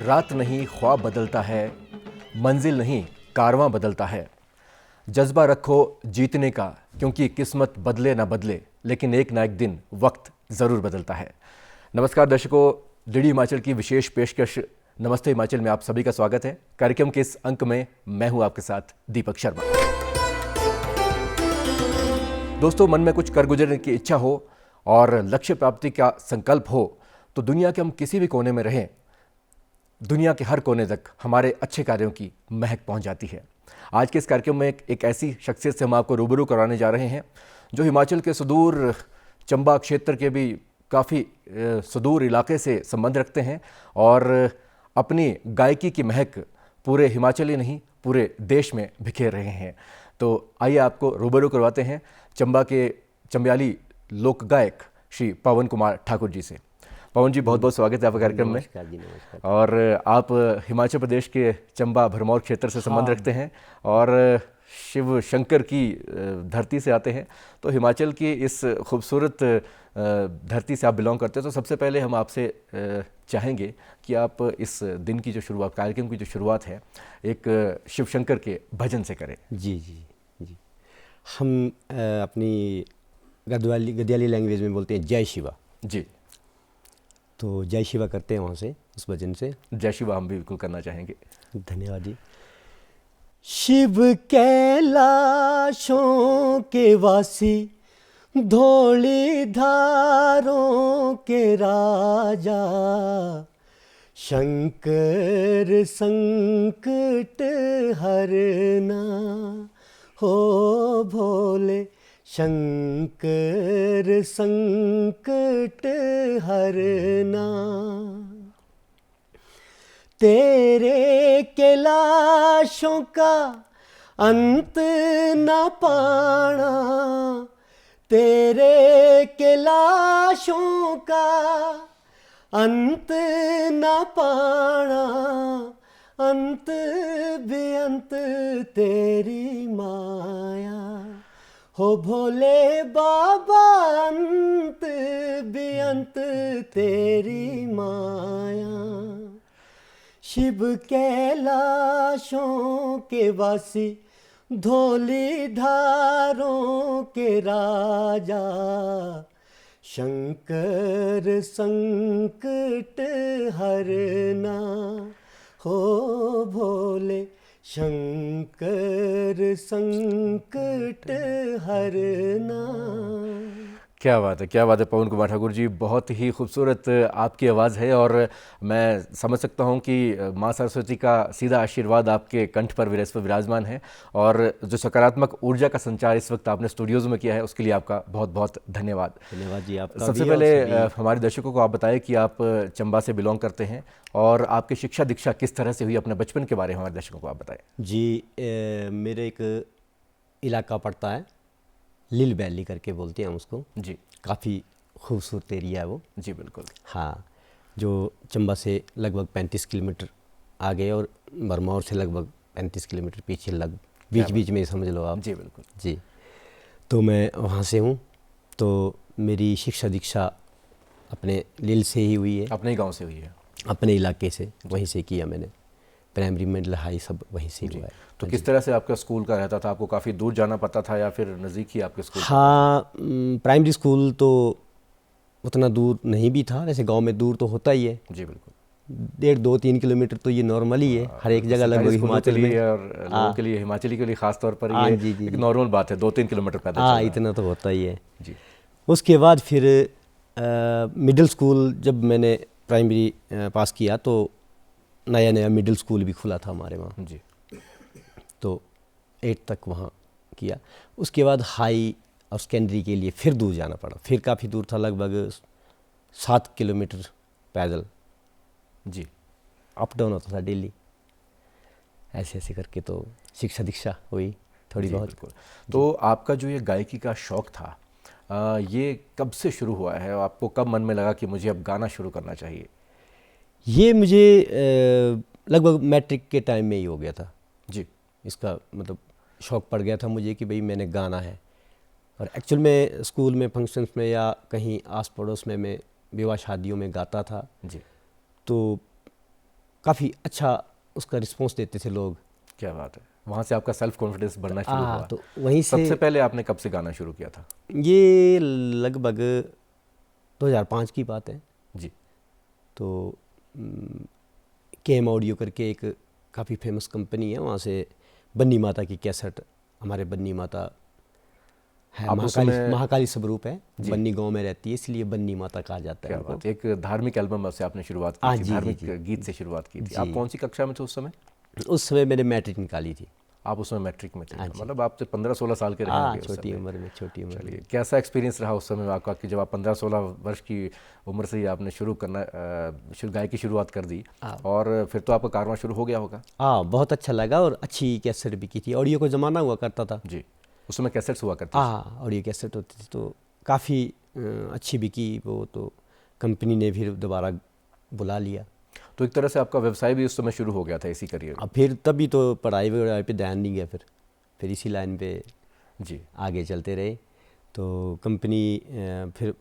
रात नहीं ख्वाब बदलता है, मंजिल नहीं कारवां बदलता है। जज्बा रखो जीतने का, क्योंकि किस्मत बदले ना बदले, लेकिन एक ना एक दिन वक्त ज़रूर बदलता है। नमस्कार दर्शकों, डीडी हिमाचल की विशेष पेशकश नमस्ते हिमाचल में आप सभी का स्वागत है। कार्यक्रम के इस अंक में मैं हूं आपके साथ दीपक शर्मा। दोस्तों, मन में कुछ कर गुजरने की इच्छा हो और लक्ष्य प्राप्ति का संकल्प हो तो दुनिया के हम किसी भी कोने में रहें, दुनिया के हर कोने तक हमारे अच्छे कार्यों की महक पहुंच जाती है। आज के इस कार्यक्रम में एक ऐसी शख्सियत से हम आपको रूबरू कराने जा रहे हैं जो हिमाचल के सुदूर चंबा क्षेत्र के भी काफ़ी सुदूर इलाके से संबंध रखते हैं और अपनी गायकी की महक पूरे हिमाचल ही नहीं पूरे देश में बिखेर रहे हैं। तो आइए आपको रूबरू करवाते हैं चंबा के चंबियाली लोक गायक श्री पवन कुमार ठाकुर जी से। पवन जी, बहुत बहुत स्वागत है आपका कार्यक्रम में। नमस्कार जी, नमस्कार। और आप हिमाचल प्रदेश के चंबा भरमौर क्षेत्र से संबंध रखते हैं और शिव शंकर की धरती से आते हैं, तो हिमाचल की इस खूबसूरत धरती से आप बिलोंग करते हैं। तो सबसे पहले हम आपसे चाहेंगे कि आप इस दिन की जो शुरुआत, कार्यक्रम की जो शुरुआत है, एक शिव शंकर के भजन से करें। जी जी जी। हम अपनी गद्याली लैंग्वेज में बोलते हैं जय शिवा। जी, तो जय शिवा करते हैं वहाँ से, उस भजन से। जय शिवा हम भी बिल्कुल करना चाहेंगे। धन्यवाद जी। शिव कैलाशों के वासी, धौली धारों के राजा, शंकर संकट हरना हो भोले, शंकर संकट हरना। तेरे कैलाशों का अंत न पाना, तेरे कैलाशों का अंत न पाना, अंत बेअंत तेरी माया हो भोले बाबा, अंत बेअंत तेरी माया। शिव कैलाशों के वासी, धौली धारों के राजा, शंकर संकट हरना हो भोले, शंकर संकट हरना। क्या बात है, क्या बात है पवन कुमार ठाकुर जी, बहुत ही खूबसूरत आपकी आवाज़ है और मैं समझ सकता हूँ कि माँ सरस्वती का सीधा आशीर्वाद आपके कंठ पर विराजमान है और जो सकारात्मक ऊर्जा का संचार इस वक्त आपने स्टूडियोज़ में किया है उसके लिए आपका बहुत बहुत धन्यवाद। धन्यवाद जी आपका। सबसे पहले हमारे दर्शकों को आप बताएं कि आप चंबा से बिलोंग करते हैं और आपकी शिक्षा दीक्षा किस तरह से हुई, अपने बचपन के बारे में हमारे दर्शकों को आप बताएं। जी, मेरे एक इलाका पड़ता है, लिल वैली करके बोलते हैं हम उसको जी। काफ़ी खूबसूरत एरिया है वो। जी बिल्कुल। हाँ, जो चंबा से लगभग 35 किलोमीटर आगे और भरमौर से लगभग 35 किलोमीटर पीछे, बीच बीच में समझ लो आप। जी बिल्कुल। जी, तो मैं वहाँ से हूँ। तो मेरी शिक्षा दीक्षा अपने लिल से ही हुई है, अपने ही गाँव से हुई है, अपने इलाके से, वहीं से किया मैंने। प्राइमरी मिडिल हाई सब वहीं से हुआ है। तो किस तरह से आपका स्कूल का रहता था? आपको काफ़ी दूर जाना पड़ता था या फिर नज़दीक ही आपके स्कूल? हाँ, प्राइमरी स्कूल तो उतना दूर नहीं भी था, वैसे गांव में दूर तो होता ही है। जी बिल्कुल। 1.5-2-3 किलोमीटर तो ये नॉर्मल ही है हर एक जगह लगभग हिमाचल में, और लोगों के लिए, हिमाचली के लिए खास तौर पर ये जी, एक नॉर्मल बात है, 2-3 किलोमीटर पैदल हाँ, चलना। इतना तो होता ही है। जी। उसके बाद फिर मिडिल स्कूल, जब मैंने प्राइमरी पास किया तो नया नया मिडिल स्कूल भी खुला था हमारे वहाँ। जी। तो 8 तक वहाँ किया। उसके बाद हाई और सेकेंडरी के लिए फिर दूर जाना पड़ा, फिर काफ़ी दूर था, लगभग 7 किलोमीटर पैदल। जी। अप डाउन होता था डेली, ऐसे ऐसे करके तो शिक्षा दीक्षा हुई थोड़ी बहुत। तो आपका जो ये गायकी का शौक़ था, ये कब से शुरू हुआ है और आपको कब मन में लगा कि मुझे अब गाना शुरू करना चाहिए? ये मुझे लगभग मैट्रिक के टाइम में ही हो गया था जी। इसका मतलब शौक़ पड़ गया था मुझे कि भाई मैंने गाना है। और एक्चुअल में स्कूल में फंक्शंस में या कहीं आस पड़ोस में मैं विवाह शादियों में गाता था। जी। तो काफ़ी अच्छा उसका रिस्पॉन्स देते थे लोग। क्या बात है, वहाँ से आपका सेल्फ कॉन्फिडेंस बढ़ना शुरू हुआ। तो वहीं से सबसे पहले आपने कब से गाना शुरू किया था? ये लगभग 2005 की बात है। जी। तो केएम ऑडियो करके एक काफ़ी फेमस कंपनी है, वहाँ से बन्नी माता की कैसेट, हमारे बन्नी माता है, आप महाकाली उसमें- महाकाली स्वरूप है, बन्नी गांव में रहती है, इसलिए बन्नी माता कहा जाता है क्या उनको। बात है, एक धार्मिक एल्बम से आपने शुरुआत की हाँ, थी, जी, धार्मिक जी। गीत से शुरुआत की थी। जी। आप कौन सी कक्षा में थे उस समय? उस समय मैंने मैट्रिक निकाली थी। आप उसमें मैट्रिक में थे, हाँ जी। मतलब आप तो 15-16 साल के रहे हाँ, होंगे उस छोटी समय। उम्र में, छोटी उम्र में। चलिए, कैसा एक्सपीरियंस रहा उस समय आपका कि जब आप 15-16 वर्ष की उम्र से ही आपने शुरू करना गायकी की शुरुआत कर दी, और फिर तो आपका कारवां शुरू हो गया होगा? हाँ, बहुत अच्छा लगा और अच्छी कैसेट भी की थी। ऑडियो को ज़माना हुआ करता था। जी, उस समय कैसेट्स हुआ करती थी। हाँ, ऑडियो कैसेट होती थी, तो काफ़ी अच्छी बिकी वो, तो कंपनी ने फिर दोबारा बुला लिया। तो एक तरह से आपका व्यवसाय भी उस समय शुरू हो गया था इसी करियर में? अब फिर तभी तो पढ़ाई वगैरह पे ध्यान नहीं गया, फिर इसी लाइन पे जी। आगे चलते रहे। तो कंपनी फिर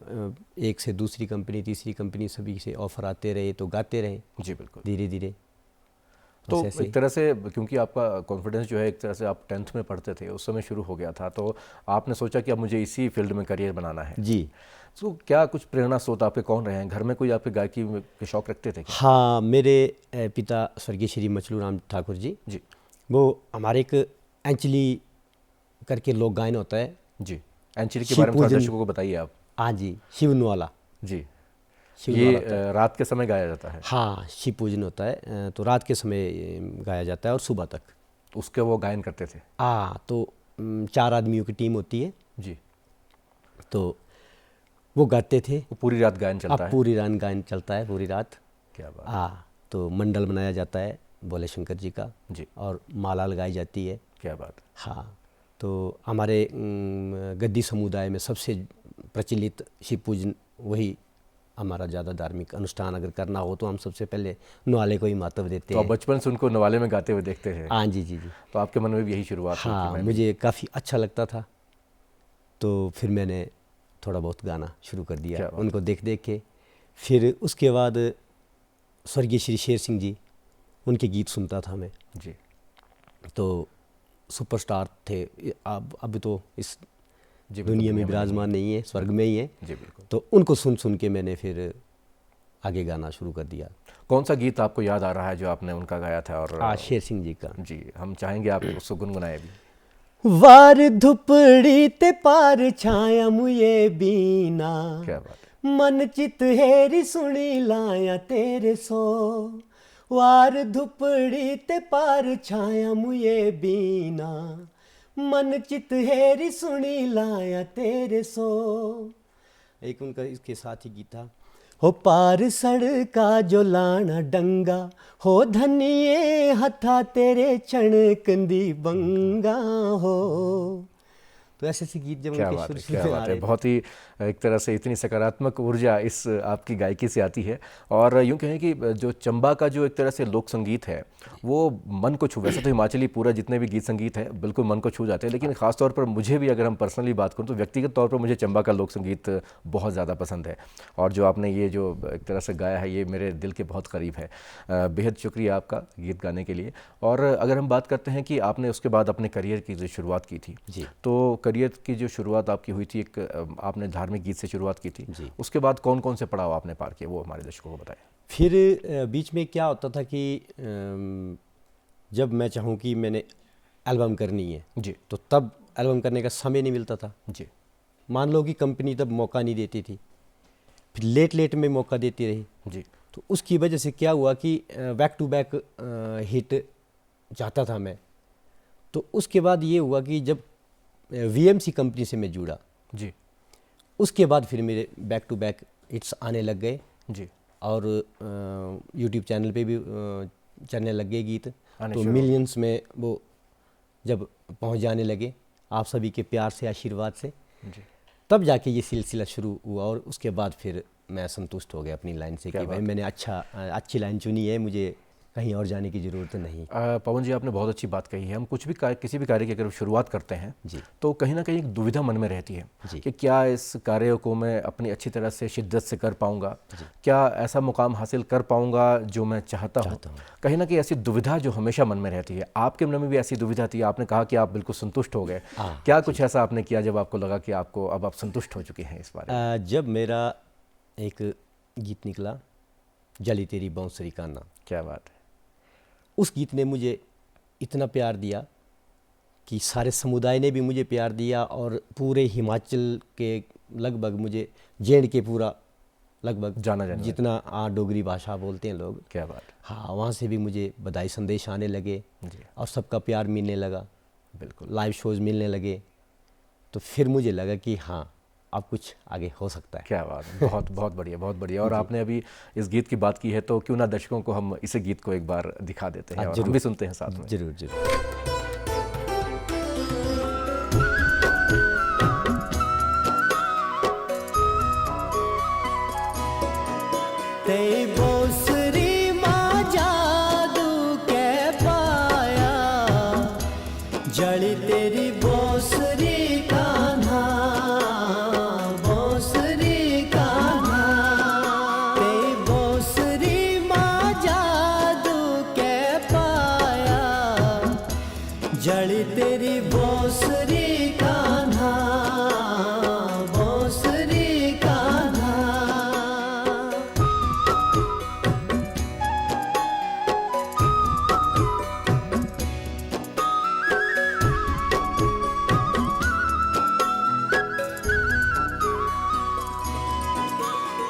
एक से दूसरी कंपनी, तीसरी कंपनी, सभी से ऑफ़र आते रहे, तो गाते रहे। जी बिल्कुल। धीरे धीरे तो ऐसे एक तरह से, क्योंकि आपका कॉन्फिडेंस जो है, एक तरह से आप 10th में पढ़ते थे उस समय शुरू हो गया था, तो आपने सोचा कि अब मुझे इसी फील्ड में करियर बनाना है। जी। तो क्या कुछ प्रेरणा स्रोत आपके कौन रहे हैं? घर में कोई आपके गायकी के शौक रखते थे क्या? हाँ, मेरे पिता स्वर्गीय श्री मछलू राम ठाकुर जी, जी। वो हमारे एक एंचली करके लोक गायन होता है। जी, एंचली के बारे में थोड़ा दर्शकों को बताइए आप। हाँ जी, शिवन वाला। जी, शिवन ये वाला होता है। रात के समय गाया जाता है? हाँ, शिव पूजन होता है, तो रात के समय गाया जाता है और सुबह तक। उसके वो गायन करते थे? हाँ, तो 4 आदमियों की टीम होती है, जी। तो वो गाते थे। वो पूरी रात गायन चलता अब है? पूरी रात गायन चलता है, पूरी रात। क्या बात। हाँ, तो मंडल बनाया जाता है भोले शंकर जी का, जी। और माला लगाई जाती है। क्या बात। हाँ, तो हमारे गद्दी समुदाय में सबसे प्रचलित शिव पूजन वही हमारा ज़्यादा धार्मिक अनुष्ठान अगर करना हो तो हम सबसे पहले नवाले को ही महत्व देते तो हैं। आप बचपन से उनको नवाले में गाते हुए देखते हैं? हाँ जी, जी, जी। तो आपके मन में भी यही शुरुआत हुई कि हाँ, मैं भी- मुझे काफ़ी अच्छा लगता था, तो फिर मैंने थोड़ा बहुत गाना शुरू कर दिया क्या बात। उनको देख देख के। फिर उसके बाद स्वर्गीय श्री शेर सिंह जी, उनके गीत सुनता था मैं। जी। तो सुपरस्टार थे, अब तो इस जी बिल्कुल, दुनिया में विराजमान नहीं है, स्वर्ग में ही है। जी बिल्कुल। तो उनको सुन सुन के मैंने फिर आगे गाना शुरू कर दिया। कौन सा गीत आपको याद आ रहा है जो आपने उनका गाया था? और शेर सिंह जी का। जी, हम चाहेंगे आप उसको गुनगुनाए भी। वार धुपड़ी ते पार छाया मुये बीना, क्या बात। मन चित हेरी सुनी लाया तेरे सो। वार धुपड़ी ते पार छाया मुये बीना, मन चित हेरी सुनी लाया तेरे सो। एक उनका इसके साथ ही गीत था, हो पार सड़का जो लाना डंगा, हो धनिए हथा तेरे चणकंदी बंगा हो। तो ऐसे ऐसे गीत जब क्या उनके बात है, शुरू क्या में आ बात है। रहे थे। बहुत ही एक तरह से इतनी सकारात्मक ऊर्जा इस आपकी गायकी से आती है। और यूँ कहें कि जो चंबा का जो एक तरह से लोक संगीत है वो मन को छू, वैसे तो हिमाचली पूरा जितने भी गीत संगीत है बिल्कुल मन को छू जाते हैं, लेकिन ख़ास तौर पर मुझे भी, अगर हम पर्सनली बात करूँ तो व्यक्तिगत तौर पर मुझे चंबा का लोक संगीत बहुत ज़्यादा पसंद है। और जो आपने ये जो एक तरह से गाया है ये मेरे दिल के बहुत करीब है। बेहद शुक्रिया आपका गीत गाने के लिए। और अगर हम बात करते हैं कि आपने उसके बाद अपने करियर की जो शुरुआत की थी जी। तो करियर की जो शुरुआत आपकी हुई थी, एक आपने धार्मिक गीत से शुरुआत की थी जी। उसके बाद कौन कौन से पड़ाव आपने पार किए वो हमारे दर्शकों को बताएं। फिर बीच में क्या होता था कि जब मैं चाहूँ कि मैंने एल्बम करनी है जी। तो तब एल्बम करने का समय नहीं मिलता था। जी। मान लो कि कंपनी तब मौका नहीं देती थी, फिर लेट लेट में मौका देती रही। जी। तो उसकी वजह से क्या हुआ कि बैक टू बैक हिट चाहता था मैं। तो उसके बाद ये हुआ कि जब वीएमसी कंपनी से मैं जुड़ा, जी। उसके बाद फिर मेरे बैक टू बैक हिट्स आने लग गए। जी। और यूट्यूब चैनल पे भी चलने लग गए गीत, आने तो शुरू। मिलियंस में वो जब पहुंच जाने लगे आप सभी के प्यार से, आशीर्वाद से, जी। तब जाके ये सिलसिला शुरू हुआ। और उसके बाद फिर मैं संतुष्ट हो गया अपनी लाइन से क्या कि भाई बात है। मैंने अच्छी लाइन चुनी है, मुझे कहीं और जाने की ज़रूरत नहीं। पवन जी, आपने बहुत अच्छी बात कही है। हम कुछ भी किसी भी कार्य की अगर शुरुआत करते हैं जी। तो कहीं ना कहीं एक दुविधा मन में रहती है जी। कि क्या इस कार्य को मैं अपनी अच्छी तरह से शिद्दत से कर पाऊंगा, क्या ऐसा मुकाम हासिल कर पाऊंगा जो मैं चाहता हूं। कहीं ना कहीं ऐसी दुविधा जो हमेशा मन में रहती है, आपके मन में भी ऐसी दुविधा थी? आपने कहा कि आप बिल्कुल संतुष्ट हो गए, क्या कुछ ऐसा आपने किया जब आपको लगा कि आपको अब आप संतुष्ट हो चुके हैं इस बारे में? जब मेरा एक गीत निकला, जली तेरी बांसुरी का नाम, क्या बात है। उस गीत ने मुझे इतना प्यार दिया कि सारे समुदाय ने भी मुझे प्यार दिया, और पूरे हिमाचल के लगभग मुझे जेड़ के पूरा लगभग जाना जितना डोगरी भाषा बोलते हैं लोग, क्या बात। हाँ, वहाँ से भी मुझे बधाई संदेश आने लगे और सबका प्यार मिलने लगा। बिल्कुल, लाइव शोज़ मिलने लगे। तो फिर मुझे लगा कि हाँ, अब कुछ आगे हो सकता है। क्या बात है, बहुत बहुत बढ़िया, बहुत बढ़िया। और आपने अभी इस गीत की बात की है तो क्यों ना दर्शकों को हम इस गीत को एक बार दिखा देते हैं और हम भी सुनते हैं साथ में। जरूर जरूर। ते बांसुरी माँ जादू के पाया, जड़ी तेरी बांसुरी कान्हा, बांसुरी कान्हा। ते बांसुरी माँ जादू के पाया, जड़ी तेरी बांसुरी कान्हा, बांसुरी कान्हा।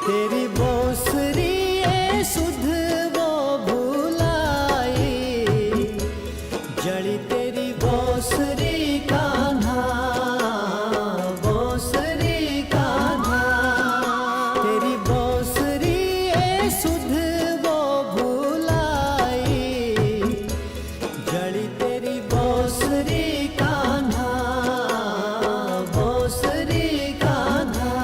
तेरी बांसुरी ए सुध वो भुलाई, जड़ी तेरी बांसुरी कान्हा, बांसुरी कान्हा। तेरी बांसुरी ए सुध वो भुलाई, जड़ी तेरी बांसुरी कान्हा, बांसुरी कान्हा।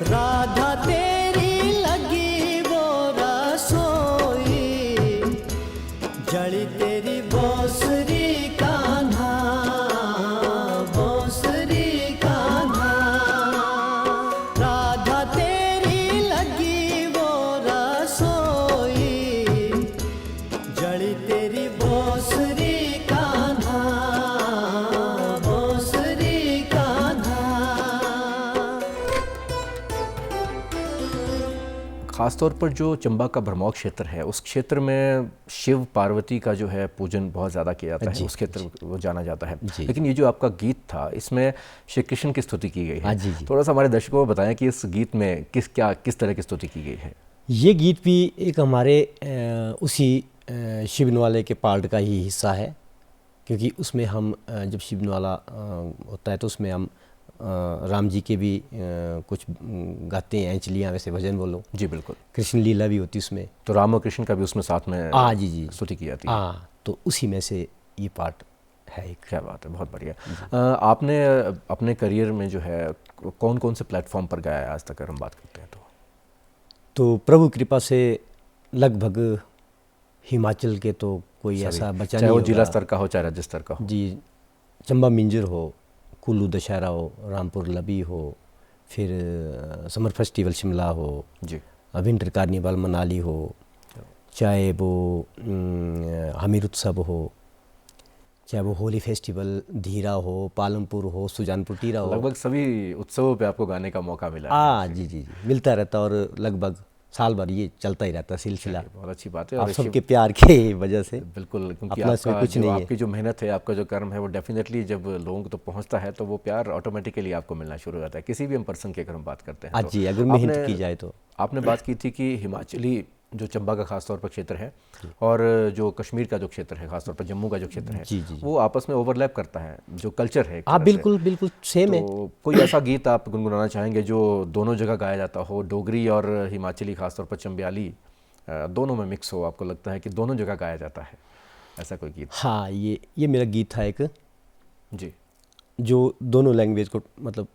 राधा तेरी लगी वो रसोई, जड़ी तेरी बांसुरी कान्हा, बांसुरी कान्हा। राधा तेरी लगी वो रसोई, जड़ी तेरी बांसुरी कान्हा, बांसुरी कान्हा। खासतौर पर जो चंबा का भरमौर क्षेत्र है, उस क्षेत्र में शिव पार्वती का जो है पूजन बहुत ज़्यादा किया जाता है, उस क्षेत्र वो जाना जाता है। लेकिन ये जो आपका गीत था, इसमें श्री कृष्ण की स्तुति की गई है। थोड़ा सा हमारे दर्शकों को बताएं कि इस गीत में किस तरह की स्तुति की गई है? ये गीत भी एक हमारे उसी शिवनवाले के पार्ट का ही हिस्सा है, क्योंकि उसमें हम जब शिवनवाला होता है तो उसमें हम राम जी के भी कुछ गाते हैं, अंचलियाँ, वैसे भजन बोलो। जी बिल्कुल। कृष्ण लीला भी होती उसमें, तो राम और कृष्ण का भी उसमें साथ में जी स्तुति की जाती है। तो उसी में से ये पार्ट है एक। क्या बात है, बहुत बढ़िया। आपने अपने करियर में जो है कौन कौन से प्लेटफॉर्म पर गाया है आज तक, अगर हम बात करते हैं तो प्रभु कृपा से लगभग हिमाचल के तो कोई ऐसा बचा नहीं, चाहे वो जिला स्तर का हो चाहे राज्य स्तर का हो। जी, चंबा मिंजर हो, कुल्लू दशहरा हो, रामपुर लबी हो, फिर समर फेस्टिवल शिमला हो जी, विंटर कार्निवल मनाली हो, चाहे वो हमीर उत्सव हो, चाहे वो होली फेस्टिवल धीरा हो, पालमपुर हो, सुजानपुर टीरा हो। लगभग सभी उत्सवों पे आपको गाने का मौका मिला है। जी, मिलता रहता, और लगभग साल भर ये चलता ही रहता सिलसिला। बहुत अच्छी बात है। आप सबके प्यार के वजह से। बिल्कुल, क्योंकि आपकी जो मेहनत है, आपका जो कर्म है, वो डेफिनेटली जब लोगों को तो पहुंचता है तो वो प्यार ऑटोमेटिकली आपको मिलना शुरू हो जाता है, किसी भी हम पर्सन की अगर हम बात करते हैं। जी, अगर मेहनत की जाए तो। आपने बात की थी कि हिमाचली जो चंबा का खासतौर पर क्षेत्र है और जो कश्मीर का जो क्षेत्र है, खासतौर पर जम्मू का जो क्षेत्र है, वो आपस में ओवरलैप करता है, जो कल्चर है। बिल्कुल सेम है। तो कोई ऐसा गीत आप गुनगुनाना चाहेंगे जो दोनों जगह गाया जाता हो, डोगरी और हिमाचली, खासतौर पर चंबियाली दोनों में मिक्स हो, आपको लगता है कि दोनों जगह गाया जाता है, ऐसा कोई गीत? हाँ, ये मेरा गीत था एक, जी जो दोनों लैंग्वेज को मतलब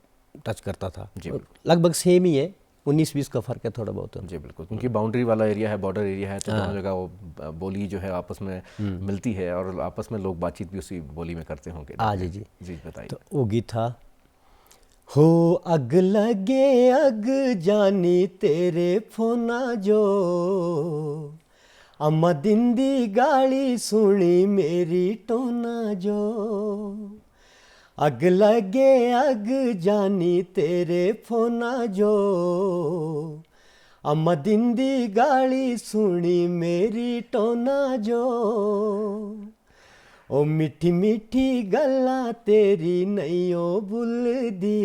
टच करता था। जी और लगभग सेम ही है, 19-20 का फ़र्क है थोड़ा बहुत। जी बिल्कुल, क्योंकि बाउंड्री वाला एरिया है, बॉर्डर एरिया है, तो दोनों जगह वो बोली जो है आपस में मिलती है और आपस में लोग बातचीत भी उसी बोली में करते होंगे। जी जी। जी बताइए। तो वो गीत था, हो अग लगे अग जानी तेरे फोना जो, अम्मा दिंदी गाली सुनी मेरी टोना जो, अग लगे अग जानी तेरे फोना जो, अम्मा दिंदी गाली सुनी मेरी टोना जो, ओ मिठी मिठी गल्ला तेरी नैयो बुलदी,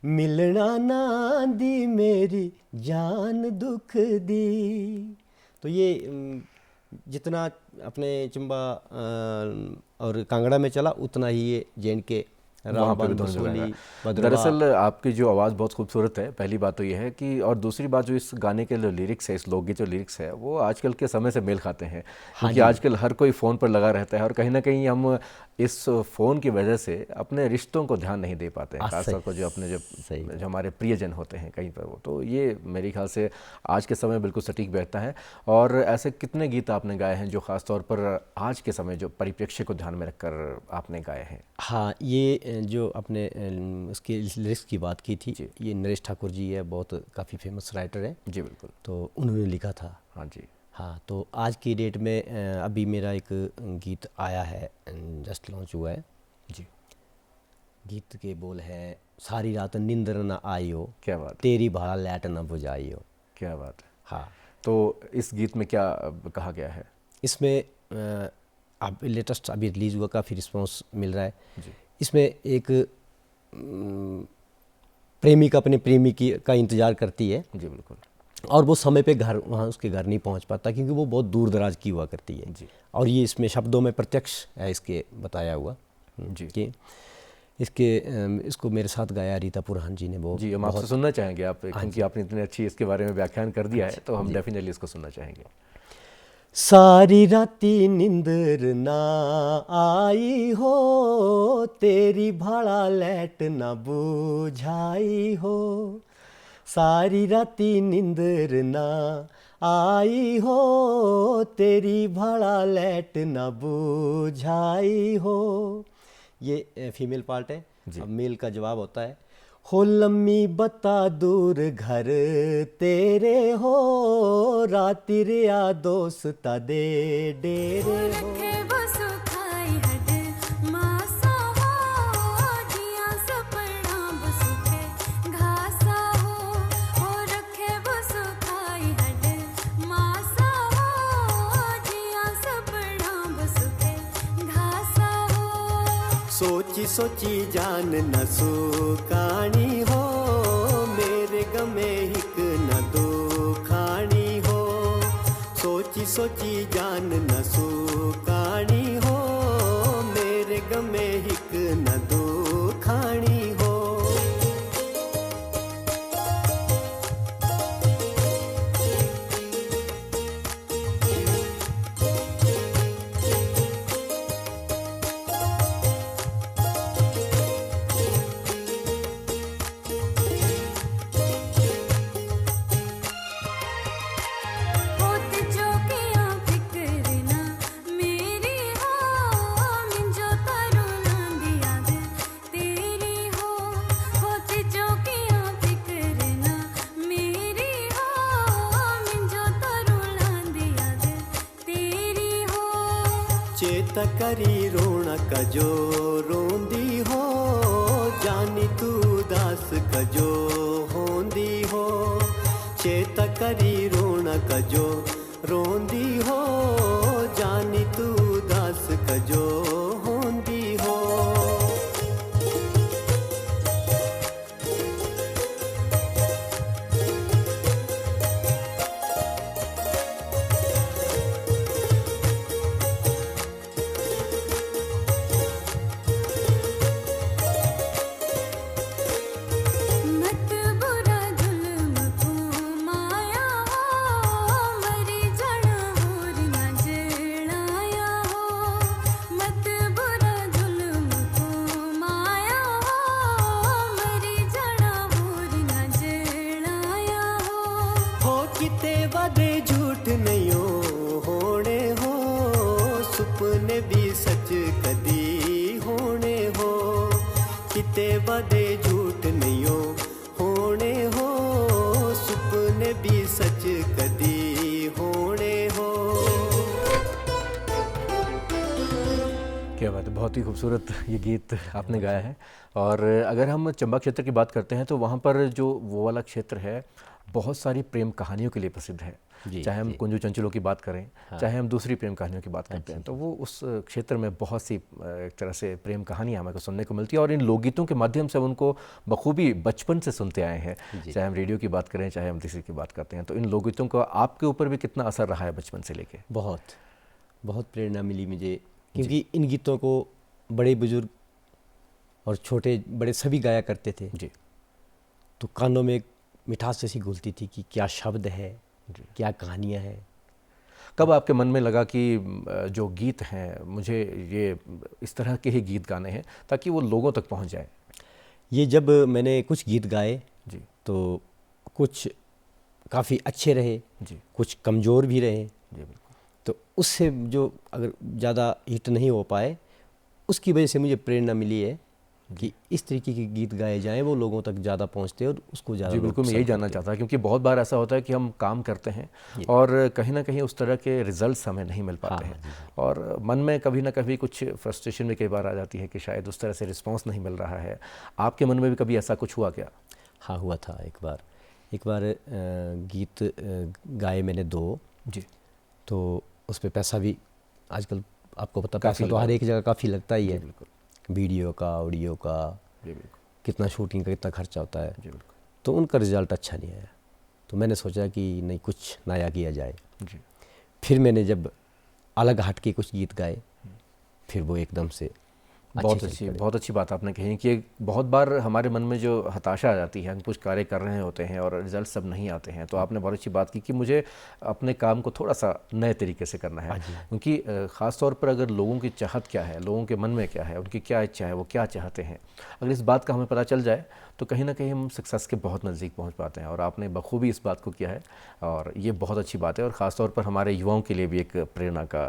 मिलना ना दी मेरी जान दुख दी। तो ये जितना अपने चंबा और कांगड़ा में चला, उतना ही ये जे.एंड.के वहाँ पे भी दोनों जगह है। दरअसल आपकी जो आवाज़ बहुत खूबसूरत है, पहली बात तो ये है कि, और दूसरी बात जो इस गाने के जो लिरिक्स है, इस लोकगीत जो लिरिक्स है, वो आजकल के समय से मेल खाते हैं। क्योंकि आजकल हर कोई फ़ोन पर लगा रहता है और कहीं ना कहीं हम इस फ़ोन की वजह से अपने रिश्तों को ध्यान नहीं दे पाते हैं, खासतौर पर जो अपने जो हमारे प्रियजन होते हैं कहीं पर वो, तो ये मेरे ख्याल से आज के समय बिल्कुल सटीक बैठता है। और ऐसे कितने गीत आपने गाए हैं जो ख़ासतौर पर आज के समय जो परिप्रेक्ष्य को ध्यान में रखकर आपने गाए हैं? हाँ, ये जो अपने उसके लिरिक्स की बात की थी, ये नरेश ठाकुर जी है, बहुत काफ़ी फेमस राइटर है। जी बिल्कुल। तो उन्होंने लिखा था। हाँ जी। हाँ, तो आज की डेट में अभी मेरा एक गीत आया है, जस्ट लॉन्च हुआ है जी। गीत के बोल हैं, सारी रात नींदर न आई हो, क्या बात, तेरी भाड़ा लैट न बुझाई हो। क्या बात है। हाँ, तो इस गीत में क्या कहा गया है? इसमें अब लेटेस्ट अभी रिलीज़ हुआ, काफ़ी रिस्पॉन्स मिल रहा है जी। इसमें एक प्रेमिका अपने प्रेमी की का इंतज़ार करती है। जी बिल्कुल। और वो समय पे घर, वहाँ उसके घर नहीं पहुँच पाता क्योंकि वो बहुत दूर दराज की हुआ करती है। जी। और ये इसमें शब्दों में प्रत्यक्ष है इसके बताया हुआ जी। कि इसको मेरे साथ गाया रीता पुरहान जी ने। वो जी, हम आपसे सुनना चाहेंगे आप, क्योंकि आपने इतनी अच्छी इसके बारे में व्याख्यान कर दिया है, तो हम डेफिनेटली इसको सुनना चाहेंगे। सारी राती नींदर ना आई हो, तेरी भाड़ा लैट ना बुझाई हो, सारी राती नींदर ना आई हो, तेरी भाड़ा लैट ना बुझाई हो। ये फीमेल पार्ट है। अब मेल का जवाब होता है, हो लम्मी बता दूर घर तेरे हो, राति रिया दोस्ता दे डेरे हो। सोची सोची जान न सुकानी हो, मेरे गमे हिक न दो खानी हो, सोची सोची जान न सुकानी हो, मेरे गमे हिक न दो खानी हो। चेता करी रोणक जो रोंदी हो, जानी तू दास कजो होंदी हो, चेता करी रोणक जो रोंदी हो, जानी तू दास कजो होंदी हो। किते वादे झूठ नहीं होने हो, सुपने भी सच कदी होने हो। क्या बात है, बहुत ही खूबसूरत ये गीत आपने गाया है। और अगर हम चंबा क्षेत्र की बात करते हैं तो वहाँ पर जो वो वाला क्षेत्र है बहुत सारी प्रेम कहानियों के लिए प्रसिद्ध है। चाहे हम कुंजू चंचलों की बात करें, चाहे हम दूसरी प्रेम कहानियों की बात करते हैं, तो वो उस क्षेत्र में बहुत सी एक तरह से प्रेम कहानियाँ हमें को सुनने को मिलती है। और इन लोकगीतों के माध्यम से हम उनको बखूबी बचपन से सुनते आए हैं, चाहे हम रेडियो की बात करें, चाहे हम तीसरी की बात करते हैं। तो इन लोकगीतों का आपके ऊपर भी कितना असर रहा है बचपन से लेके? बहुत बहुत प्रेरणा मिली मुझे, क्योंकि इन गीतों को बड़े बुजुर्ग और छोटे बड़े सभी गाया करते थे जी। तो कानों में एक मिठास जैसी घुलती थी कि क्या शब्द है, क्या कहानियाँ हैं। कब आपके मन में लगा कि जो गीत हैं मुझे ये इस तरह के ही गीत गाने हैं ताकि वो लोगों तक पहुंच जाए? ये जब मैंने कुछ गीत गाए जी तो कुछ काफ़ी अच्छे रहे, जी कुछ कमज़ोर भी रहे। जी बिल्कुल। तो उससे जो अगर ज़्यादा हिट नहीं हो पाए उसकी वजह से मुझे प्रेरणा मिली है कि इस तरीके के गीत गाए जाएं, वो लोगों तक ज़्यादा पहुंचते हैं और उसको ज़्यादा। जी बिल्कुल, मैं यही जानना चाहता था क्योंकि बहुत बार ऐसा होता है कि हम काम करते हैं और कहीं ना कहीं उस तरह के रिजल्ट्स हमें नहीं मिल पाते हैं और मन में कभी ना कभी कुछ फ्रस्ट्रेशन भी कई बार आ जाती है कि शायद उस तरह से रिस्पॉन्स नहीं मिल रहा है। आपके मन में भी कभी ऐसा कुछ हुआ क्या? हाँ, हुआ था एक बार गीत गाए मैंने 2 जी। तो उस पर पैसा भी आजकल आपको पता, काफ़ी पैसा तो हर एक जगह काफ़ी लगता ही है। बिल्कुल। वीडियो का, ऑडियो का, जी बिल्कुल। कितना शूटिंग का कितना खर्चा होता है। जी बिल्कुल। तो उनका रिज़ल्ट अच्छा नहीं आया, तो मैंने सोचा कि नहीं, कुछ नया किया जाए। जी। फिर मैंने जब अलग हट के कुछ गीत गाए, फिर वो एकदम से बहुत अच्छी बात आपने कही कि बहुत बार हमारे मन में जो हताशा आ जाती है, हम कुछ कार्य कर रहे होते हैं और रिजल्ट सब नहीं आते हैं, तो आपने बहुत अच्छी बात की कि मुझे अपने काम को थोड़ा सा नए तरीके से करना है। क्योंकि ख़ास तौर पर अगर लोगों की चाहत क्या है, लोगों के मन में क्या है, उनकी क्या इच्छा है, वो क्या चाहते हैं, अगर इस बात का हमें पता चल जाए तो कहीं ना कहीं हम सक्सेस के बहुत नज़दीक पहुंच पाते हैं। और आपने बखूबी इस बात को किया है और ये बहुत अच्छी बात है और ख़ास तौर पर हमारे युवाओं के लिए भी एक प्रेरणा का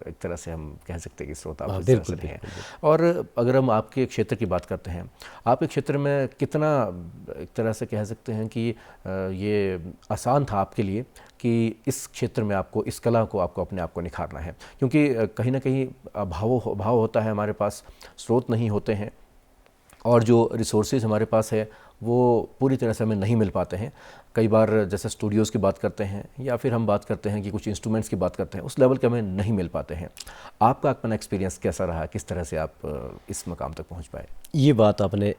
एक तरह से हम कह सकते हैं कि स्रोत आप बिल्कुल हैं। और अगर हम आपके क्षेत्र की बात करते हैं, आपके क्षेत्र में कितना एक तरह से कह सकते हैं कि ये आसान था आपके लिए कि इस क्षेत्र में आपको इस कला को आपको अपने आप को निखारना है? क्योंकि कहीं ना कहीं अभाव होता है, हमारे पास स्रोत नहीं होते हैं और जो रिसोर्सेज हमारे पास है वो पूरी तरह से हमें नहीं मिल पाते हैं। कई बार जैसे स्टूडियोज़ की बात करते हैं या फिर हम बात करते हैं कि कुछ इंस्ट्रूमेंट्स की बात करते हैं, उस लेवल के हमें नहीं मिल पाते हैं। आपका अपना एक्सपीरियंस कैसा रहा, किस तरह से आप इस मकाम तक पहुंच पाए? ये बात आपने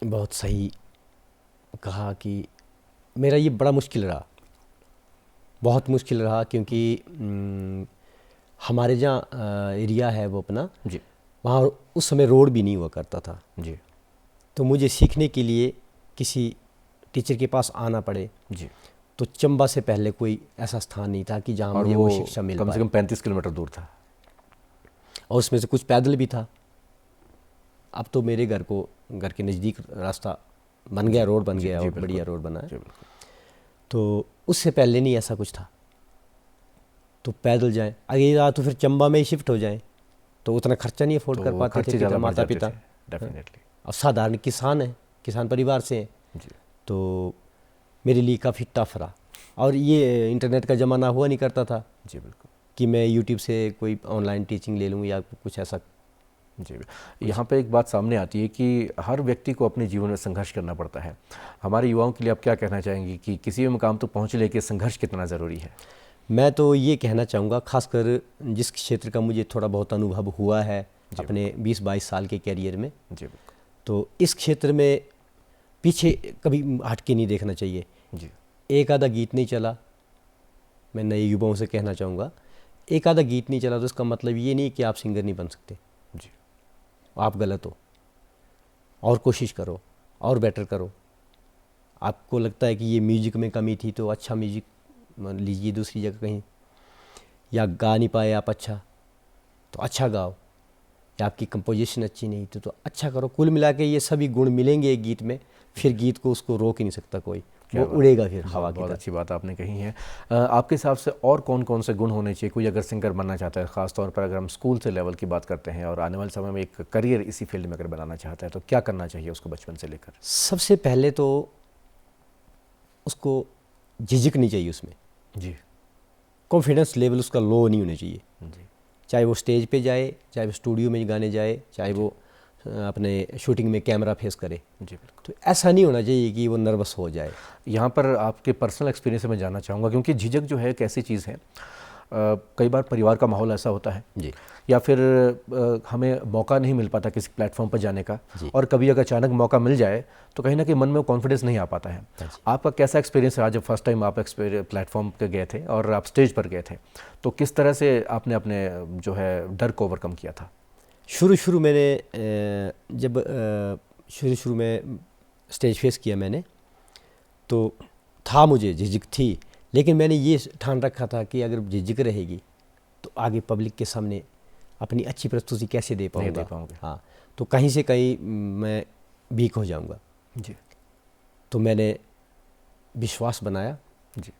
बहुत सही कहा कि मेरा ये बड़ा मुश्किल रहा, बहुत मुश्किल रहा, क्योंकि हमारे जहाँ एरिया है वो अपना जी, वहाँ उस समय रोड भी नहीं हुआ करता था जी, तो मुझे सीखने के लिए किसी टीचर के पास आना पड़े। जी। तो चंबा से पहले कोई ऐसा स्थान नहीं था कि जहाँ मुझे वो शिक्षा मिल कम पाए। से कम 35 किलोमीटर दूर था और उसमें से कुछ पैदल भी था। अब तो मेरे घर के नज़दीक रास्ता बन गया, रोड बन गया और बढ़िया रोड बना है। तो उससे पहले नहीं ऐसा कुछ था। तो पैदल जाएं, अगर या तो फिर चंबा में ही शिफ्ट हो जाएं तो उतना खर्चा नहीं अफोर्ड कर पाते थे कि माता पिता। डेफिनेटली। और साधारण किसान है, किसान परिवार से हैं, तो मेरे लिए काफ़ी टफ रहा। और ये इंटरनेट का ज़माना हुआ नहीं करता था। जी बिल्कुल। कि मैं यूट्यूब से कोई ऑनलाइन टीचिंग ले लूँ या कुछ ऐसा। जी, यहाँ पे एक बात सामने आती है कि हर व्यक्ति को अपने जीवन में संघर्ष करना पड़ता है। हमारे युवाओं के लिए आप क्या कहना चाहेंगे कि किसी भी मुकाम तक पहुँचने के संघर्ष कितना ज़रूरी है? मैं तो ये कहना चाहूँगा, खासकर जिस क्षेत्र का मुझे थोड़ा बहुत अनुभव हुआ है अपने 20-22 साल के कैरियर में, जी, तो इस क्षेत्र में पीछे कभी हट के नहीं देखना चाहिए। जी। एक आधा गीत नहीं चला, मैं नए युवाओं से कहना चाहूँगा, एक आधा गीत नहीं चला तो इसका मतलब ये नहीं कि आप सिंगर नहीं बन सकते। जी। आप गलत हो, और कोशिश करो और बेटर करो। आपको लगता है कि ये म्यूजिक में कमी थी तो अच्छा म्यूजिक लीजिए दूसरी जगह कहीं, या गा नहीं पाए आप अच्छा तो अच्छा गाओ, या आपकी कंपोजिशन अच्छी नहीं थी तो अच्छा करो। कुल मिला के ये सभी गुण मिलेंगे एक गीत में, फिर गीत को उसको रोक ही नहीं सकता कोई। वो उड़ेगा फिर हवा की बहुत तरह। अच्छी बात आपने कही है। आपके हिसाब से और कौन कौन से गुण होने चाहिए कोई अगर सिंगर बनना चाहता है, ख़ास तौर पर अगर हम स्कूल से लेवल की बात करते हैं और आने वाले समय में एक करियर इसी फील्ड में अगर बनाना चाहता है, तो क्या करना चाहिए उसको बचपन से लेकर? सबसे पहले तो उसको झिझक नहीं चाहिए, उसमें जी कॉन्फिडेंस लेवल उसका लो नहीं होना चाहिए। जी चाहे वो स्टेज पे जाए, चाहे वो स्टूडियो में गाने जाए, चाहे वो अपने शूटिंग में कैमरा फेस करे, जी बिल्कुल। तो ऐसा नहीं होना चाहिए कि वो नर्वस हो जाए। यहाँ पर आपके पर्सनल एक्सपीरियंस से मैं जानना चाहूँगा, क्योंकि झिझक जो है एक ऐसी चीज़ है, कई बार परिवार का माहौल ऐसा होता है जी या फिर हमें मौका नहीं मिल पाता किसी प्लेटफॉर्म पर जाने का, जी। और कभी अगर अचानक मौका मिल जाए तो कहीं ना कहीं मन में कॉन्फिडेंस नहीं आ पाता है। हाँ जी। आपका कैसा एक्सपीरियंस रहा जब फर्स्ट टाइम आप प्लेटफॉर्म पे गए थे और आप स्टेज पर गए थे, तो किस तरह से आपने अपने जो है डर को ओवरकम किया था? शुरू मैंने जब शुरू में स्टेज फेस किया मैंने, तो था मुझे झिझक थी, लेकिन मैंने ये ठान रखा था कि अगर झिझक रहेगी तो आगे पब्लिक के सामने अपनी अच्छी प्रस्तुति कैसे दे नहीं दे पाऊंगा। पाओगे। हाँ, तो कहीं से कहीं मैं वीक हो जाऊंगा। जी तो मैंने विश्वास बनाया जी,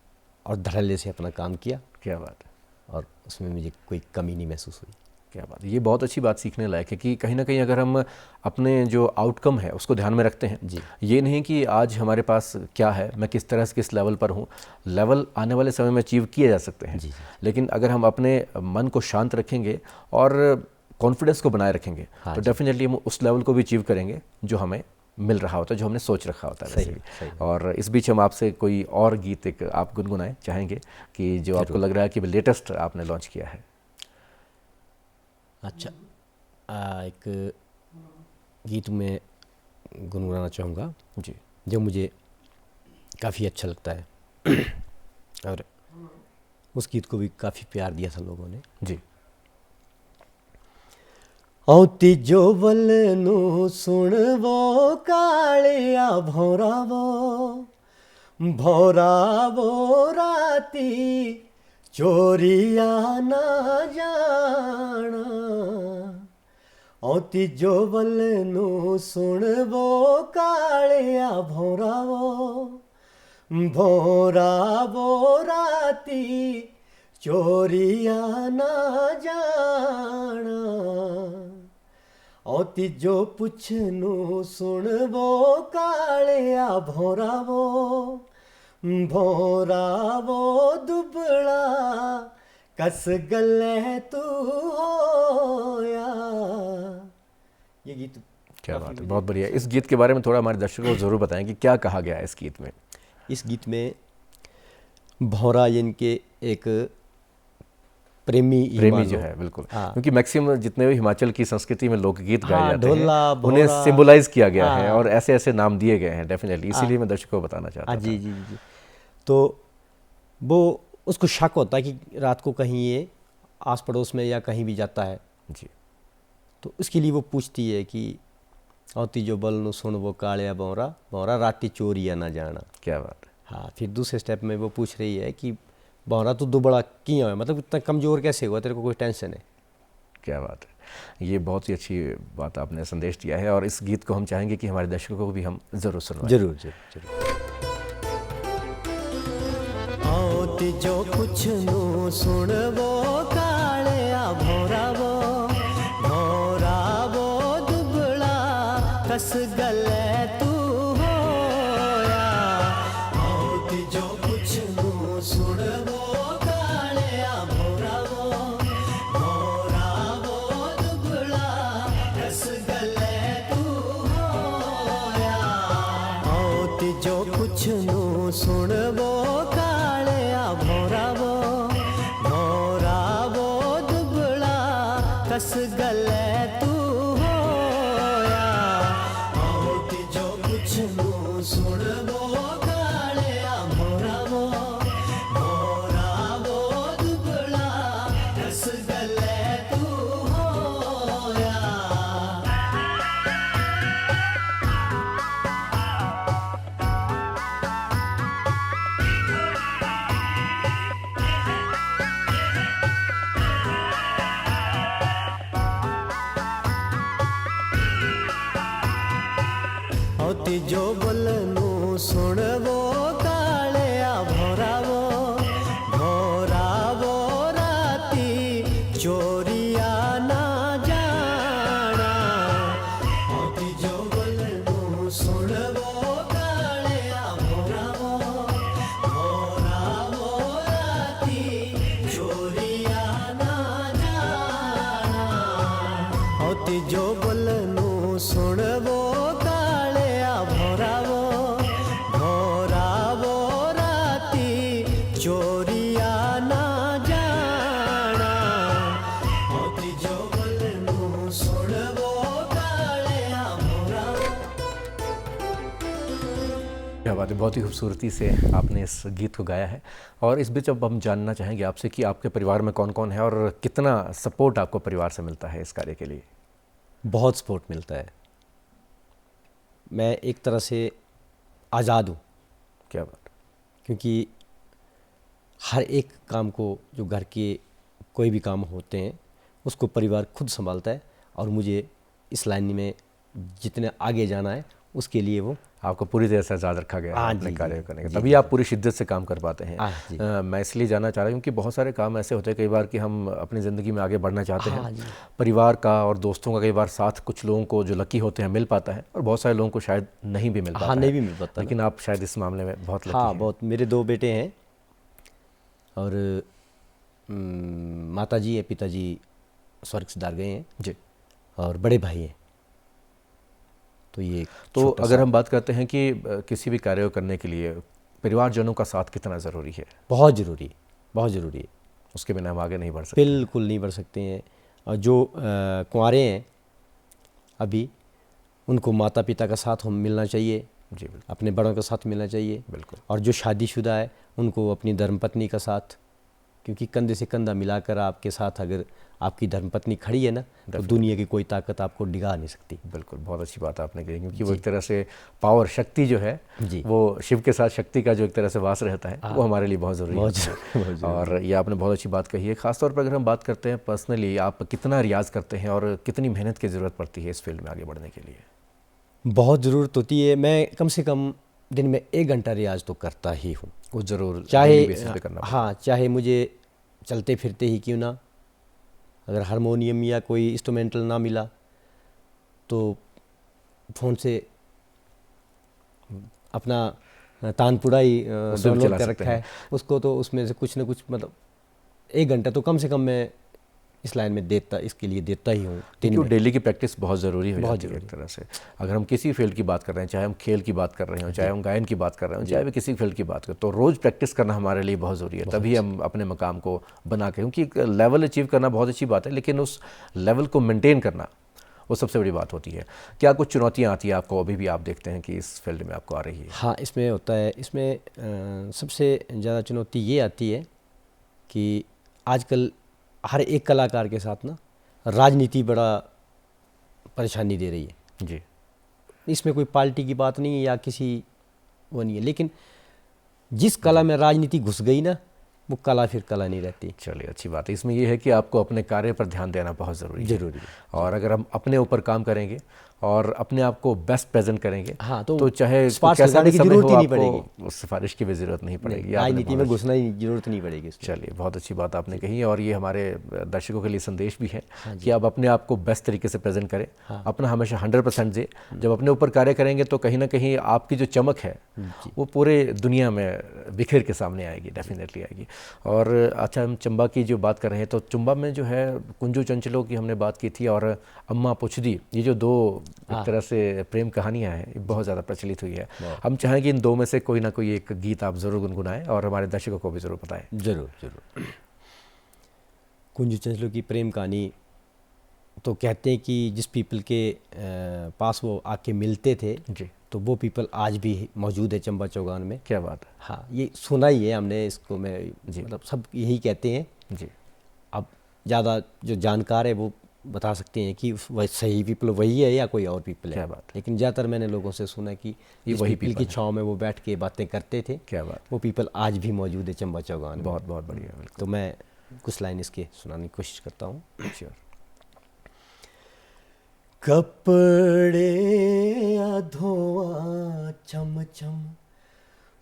और धड़ल्ले से अपना काम किया, क्या बात है, और उसमें मुझे कोई कमी नहीं महसूस हुई। क्या बात है। ये बहुत अच्छी बात सीखने लायक है कि कहीं ना कहीं अगर हम अपने जो आउटकम है उसको ध्यान में रखते हैं, जी ये नहीं कि आज हमारे पास क्या है, मैं किस तरह से किस लेवल पर हूँ, लेवल आने वाले समय में अचीव किए जा सकते हैं, जी जी। लेकिन अगर हम अपने मन को शांत रखेंगे और कॉन्फिडेंस को बनाए रखेंगे, हाँ तो जी। डेफिनेटली हम उस लेवल को भी अचीव करेंगे जो हमें मिल रहा होता है, जो हमने सोच रखा होता है वैसे सही, भी। सही। और इस बीच हम आपसे कोई और गीत एक आप गुनगुनाएं चाहेंगे कि जो आपको लग रहा है कि लेटेस्ट आपने लॉन्च किया है? अच्छा, एक गीत में गुनगुनाना चाहूँगा जी जो मुझे काफ़ी अच्छा लगता है और उस गीत को भी काफ़ी प्यार दिया था लोगों ने। जी। औती जो बलनू सुनवो कालिया भौरावो राती चोरिया ना जाना। औती जो बलनू सुनवो कालिया भौरावो राती चोरिया ना जाना। औती जो पुछनू सुनवो कालिया भौरावो दुबड़ा कस गले तू होया। ये गीत क्या बात है, बहुत बढ़िया। इस गीत के बारे में थोड़ा हमारे दर्शकों को ज़रूर बताएं कि क्या कहा गया है इस गीत में? इस गीत में भौरा इनके एक प्रेमी जो है, बिल्कुल। हाँ। क्योंकि मैक्सिमम जितने भी हिमाचल की संस्कृति में लोकगीत गाए हाँ, जाते हैं, ढोला, उन्हें भौरा, सिंबलाइज किया गया है हाँ। और ऐसे ऐसे नाम दिए गए हैं डेफिनेटली, इसीलिए मैं दर्शकों को बताना चाहता हाँ था। जी जी जी। तो वो उसको शक होता है कि रात को कहीं ये आस पड़ोस में या कहीं भी जाता है, जी तो उसके लिए वो पूछती है कि औती जो बल सुन वो कालिया भौरा राती चोरिया ना जाना। क्या बात है। हाँ, फिर दूसरे स्टेप में वो पूछ रही है कि भौरा तू दुबड़ा क्यों है, मतलब इतना कमज़ोर कैसे हुआ, तेरे को कोई टेंशन है? क्या बात है, ये बहुत ही अच्छी बात आपने संदेश दिया है और इस गीत को हम चाहेंगे कि हमारे दर्शकों को भी हम ज़रूर सुनवाएं। जरूर जरूर जरूर। औती जो कुछ नू सुन वो कालिया भौरावो दुबड़ा कस गले तू होया। औती जो कुछ नू सुन वो कालिया भौरावो दुबड़ा कस गले तू होया। औती जो कुछ नू सुन वो कस गले तू होया। औती जो कुछ नू सुन वो कालिया भौरावो दुबड़ा कस गले तू होया। होती जो बोलनू सुनवो कालिया भोरावो भोरावो राती चोरिया ना जाना होती जो बोलनू सुनवो कालिया भोरावो भोरावो राती चोरिया ना जाना होती जो बोलनू सुनवो कालिया भोरावो भोरावो राती चोरिया ना जाना होती जो बोलनू सुनवो कालिया भोरावो। क्या बात है, बहुत ही खूबसूरती से आपने इस गीत को गाया है। और इस बीच अब हम जानना चाहेंगे आपसे कि आपके परिवार में कौन कौन है और कितना सपोर्ट आपको परिवार से मिलता है इस कार्य के लिए। बहुत सपोर्ट मिलता है। मैं एक तरह से आज़ाद हूँ, क्या बात। क्योंकि हर एक काम को, जो घर के कोई भी काम होते हैं, उसको परिवार खुद संभालता है। और मुझे इस लाइन में जितने आगे जाना है उसके लिए वो आपको पूरी तरह से आज़ाद रखा गया है हाँ अपने जी, कार्य जी, करने का, जी, तभी जी। आप पूरी शिद्दत से काम कर पाते हैं। हाँ जी। मैं इसलिए जानना चाह रहा हूँ कि बहुत सारे काम ऐसे होते हैं कई बार कि हम अपनी ज़िंदगी में आगे बढ़ना चाहते हाँ हैं, जी। परिवार का और दोस्तों का कई बार साथ कुछ लोगों को जो लकी होते हैं मिल पाता है, और बहुत सारे लोगों को शायद नहीं भी मिल पाता हाँ, है। नहीं भी मिल पाता ना। लेकिन आप शायद इस मामले में बहुत लकी हाँ, हैं। बहुत। मेरे 2 बेटे हैं और माताजी है, पिताजी स्वर्ग सिधार गए हैं जी। और बड़े भाई हैं। तो ये तो छोटा अगर सा- हम बात करते हैं कि किसी भी कार्य को करने के लिए परिवारजनों का साथ कितना ज़रूरी है, बहुत ज़रूरी है, बहुत ज़रूरी है। उसके बिना हम आगे नहीं बढ़ सकते। बिल्कुल नहीं बढ़ सकते हैं। और जो कुंवारे हैं अभी, उनको माता पिता का साथ हम मिलना चाहिए, जी बिल्कुल, अपने बड़ों का साथ मिलना चाहिए। बिल्कुल। और जो शादीशुदा है उनको अपनी धर्मपत्नी का साथ, क्योंकि कंधे से कंधा मिलाकर आपके साथ अगर आपकी धर्मपत्नी खड़ी है ना, तो दुनिया की कोई ताकत आपको डिगा नहीं सकती। बिल्कुल, बहुत अच्छी बात आपने कही, क्योंकि वो एक तरह से पावर, शक्ति जो है जी। वो शिव के साथ शक्ति का जो एक तरह से वास रहता है वो हमारे लिए बहुत ज़रूरी बहुत है। ज़रूरी, बहुत और ये आपने बहुत अच्छी बात कही है। ख़ासतौर पर अगर हम बात करते हैं पर्सनली, आप कितना रियाज़ करते हैं और कितनी मेहनत की ज़रूरत पड़ती है इस फील्ड में आगे बढ़ने के लिए? बहुत ज़रूरत होती है। मैं कम से कम दिन में 1 घंटा रियाज तो करता ही हूँ, वो ज़रूर चाहे डेली बेसिस पे करना पड़ता हाँ, चाहे मुझे चलते फिरते ही क्यों ना, अगर हारमोनियम या कोई इंस्ट्रूमेंटल ना मिला तो फ़ोन से अपना तानपुरा ही उससे भी डाउनलोड चला कर सकते रखा है उसको, तो उसमें से कुछ ना कुछ, मतलब 1 घंटा तो कम से कम मैं इस लाइन में देता, इसके लिए देता ही हूँ। क्योंकि डेली की प्रैक्टिस बहुत ज़रूरी हो बहुत जाती है एक तरह से। अगर हम किसी फील्ड की बात कर रहे हैं, चाहे हम खेल की बात कर रहे हो, चाहे हम गायन की बात कर रहे हो, चाहे भी किसी फील्ड की बात करें, तो रोज़ प्रैक्टिस करना हमारे लिए बहुत ज़रूरी है, तभी हम अपने मकाम को बना के, क्योंकि एक लेवल अचीव करना बहुत अच्छी बात है, लेकिन उस लेवल को मेंटेन करना वो सबसे बड़ी बात होती है। क्या कुछ चुनौतियाँ आती हैं आपको, अभी भी आप देखते हैं कि इस फील्ड में आपको आ रही है? हाँ, इसमें होता है। इसमें सबसे ज़्यादा चुनौती ये आती है कि आजकल हर एक कलाकार के साथ ना राजनीति बड़ा परेशानी दे रही है। जी। इसमें कोई पार्टी की बात नहीं है या किसी वो नहीं है, लेकिन जिस कला में राजनीति घुस गई ना, वो कला फिर कला नहीं रहती। चलिए, अच्छी बात है। इसमें ये है कि आपको अपने कार्य पर ध्यान देना बहुत ज़रूरी है। ज़रूरी है। और अगर हम अपने ऊपर काम करेंगे और अपने आप को बेस्ट प्रेजेंट करेंगे, हाँ, तो चाहे सिफारिश कैसा लगाने भी की समय ज़रूरत हो, ही नहीं आपको पड़ेगी। उस सिफारिश की भी ज़रूरत नहीं पड़ेगी। आपने राजनीति में बहुत घुसना ही ज़रूरत नहीं पड़ेगी इसमें। चलिए, बहुत अच्छी बात आपने कही, और ये हमारे दर्शकों के लिए संदेश भी है कि आप अपने आप को बेस्ट तरीके से प्रेजेंट करें, अपना हमेशा 100% दें। जब अपने ऊपर कार्य करेंगे तो कहीं ना कहीं आपकी जो चमक है वो पूरे दुनिया में बिखर के सामने आएगी, डेफिनेटली आएगी। और अच्छा, हम चंबा की जो बात कर रहे हैं, तो चंबा में जो है कुंजू चंचलों की हमने बात की थी, और अम्मा पुछदी, ये जो 2 एक तरह से प्रेम कहानियाँ हैं, ये बहुत ज़्यादा प्रचलित हुई है। हम चाहेंगे इन 2 में से कोई ना कोई एक गीत आप ज़रूर गुनगुनाएं और हमारे दर्शकों को भी ज़रूर बताएं। ज़रूर ज़रूर। कुंजू चंचलों की प्रेम कहानी तो कहते हैं कि जिस पीपल के पास वो आके मिलते थे, जी। तो वो पीपल आज भी मौजूद है चंबा चौगान में। क्या बात है। हाँ, ये सुना ही है हमने इसको, मैं मतलब सब यही कहते हैं। जी। अब ज़्यादा जो जानकार है वो बता सकते हैं कि वह सही पीपल वही है या कोई और पीपल है। क्या बात है। लेकिन ज़्यादातर मैंने लोगों से सुना कि ये जिस वही पीपल people की है। छाँव में वो बैठ के बातें करते थे, क्या बात, वो पीपल आज भी मौजूद है चंबा चौगान में। बहुत बहुत बढ़िया। बिल्कुल, तो मैं कुछ लाइन इसके सुनाने की कोशिश करता हूँ। श्योर। कपड़े धोआ छम छम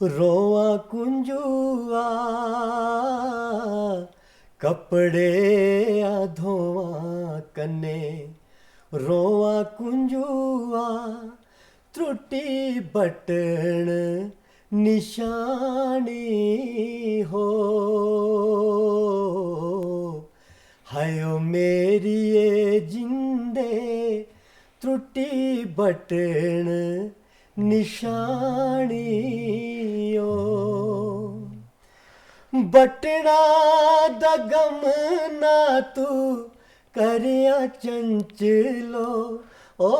रोआ कुंजुआ कपड़े धोआ कने रोआ कुंजुआ त्रुटि बटन निशानी हो हायो मेरी ये जिंदे त्रुटि बटन निशानियो बटना दा गम ना तू करिया चंचलो ओ